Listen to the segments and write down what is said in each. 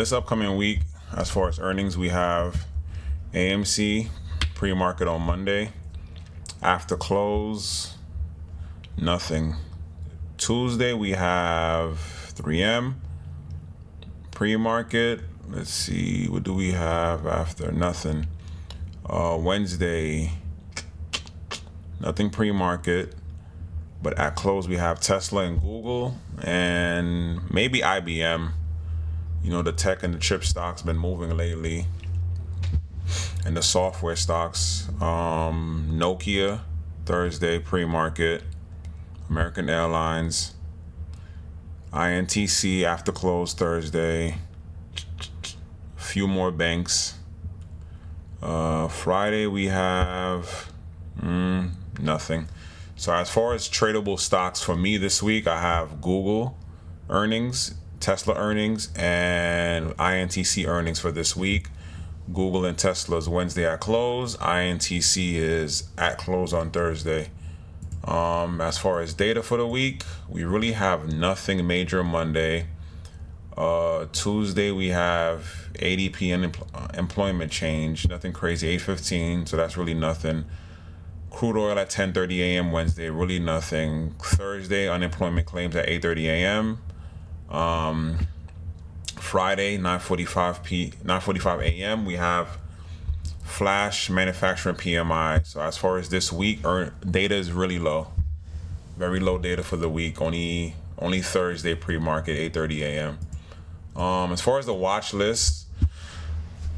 this upcoming week, as far as earnings, we have AMC pre-market on Monday. After close, nothing. Tuesday we have 3M pre-market. Let's see, what do we have after? Nothing. Wednesday, nothing pre-market, but at close we have Tesla and Google and maybe IBM. You know, the tech and the chip stocks been moving lately, and the software stocks. Nokia Thursday pre-market, American Airlines, INTC after close Thursday, a few more banks. Friday we have nothing. So as far as tradable stocks for me this week, I have Google earnings, Tesla earnings, and INTC earnings for this week. Google and Tesla is Wednesday at close. INTC is at close on Thursday. As far as data for the week, we really have nothing major Monday. Tuesday we have ADP and employment change, nothing crazy, 8:15, so that's really nothing. Crude oil at 10:30 a.m. Wednesday, really nothing. Thursday, unemployment claims at 8:30 a.m. Friday, 9:45 a.m. we have flash manufacturing PMI. So as far as this week, data is really low, very low data for the week. Only Thursday pre-market, 8:30 a.m. As far as the watch list,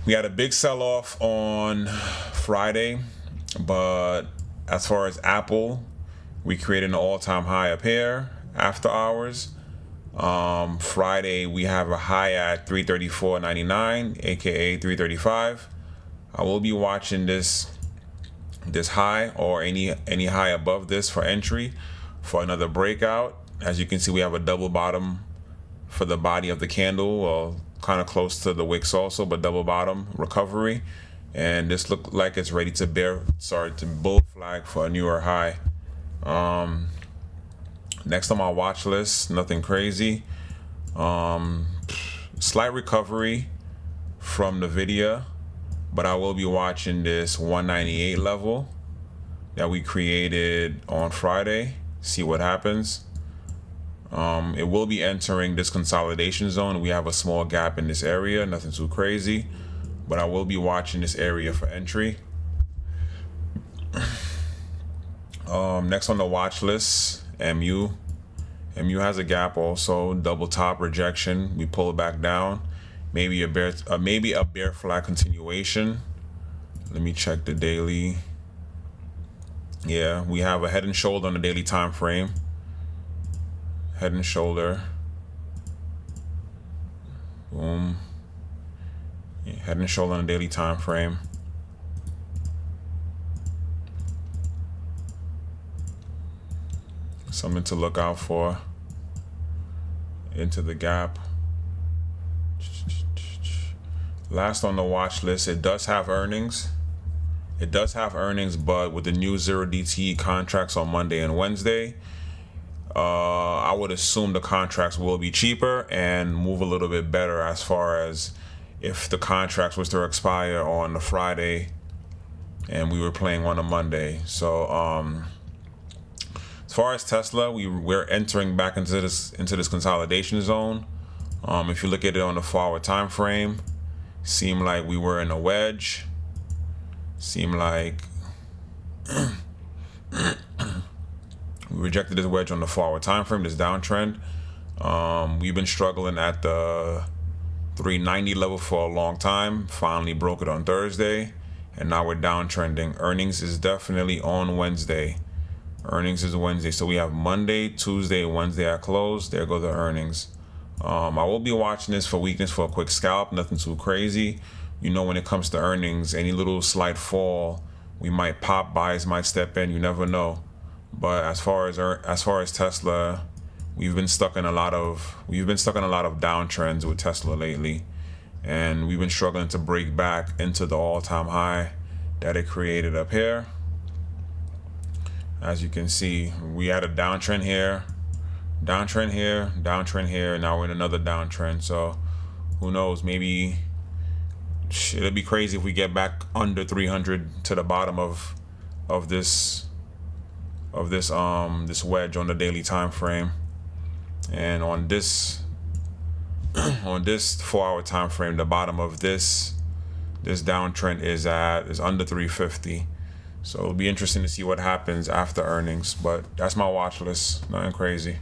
we had a big sell-off on Friday, but as far as Apple, we created an all-time high up here after hours. Friday we have a high at 334.99, aka 335. I will be watching this high or any high above this for entry for another breakout. As you can see, we have a double bottom for the body of the candle, well, kind of close to the wicks also, but double bottom recovery, and this look like it's ready to bull flag for a newer high. Next on my watch list, nothing crazy. Slight recovery from Nvidia, but I will be watching this 198 level that we created on Friday. See what happens. It will be entering this consolidation zone. We have a small gap in this area, nothing too crazy, but I will be watching this area for entry. Next on the watch list, MU. MU has a gap also, double top rejection. We pull it back down. Maybe a bear flag continuation. Let me check the daily. Yeah, we have a head and shoulder on the daily time frame. Head and shoulder. Boom. Yeah, head and shoulder on the daily time frame. Something to look out for. Into the gap. Last on the watch list, it does have earnings. But with the new 0DTE contracts on Monday and Wednesday, I would assume the contracts will be cheaper and move a little bit better as far as if the contracts was to expire on the Friday and we were playing on a Monday. So as far as Tesla, we're entering back into this consolidation zone. If you look at it on the forward time frame, seemed like we were in a wedge. Seemed like we rejected this wedge on the forward time frame, this downtrend. We've been struggling at the 390 level for a long time. Finally broke it on Thursday, and now we're downtrending. Earnings is definitely on Wednesday. Earnings is Wednesday, so we have Monday, Tuesday, Wednesday at close. There go the earnings. I will be watching this for weakness for a quick scalp, nothing too crazy. You know, when it comes to earnings, any little slight fall, we might pop, buys might step in, you never know. But as far as Tesla, we've been stuck in a lot of downtrends with Tesla lately, and we've been struggling to break back into the all-time high that it created up here. As you can see, we had a downtrend here, downtrend here, downtrend here, and now we're in another downtrend. So Who knows? Maybe it'd be crazy if we get back under 300 to the bottom of this this wedge on the daily time frame, and on this on this 4-hour time frame, the bottom of this downtrend is under 350. So it'll be interesting to see what happens after earnings. But that's my watch list. Nothing crazy.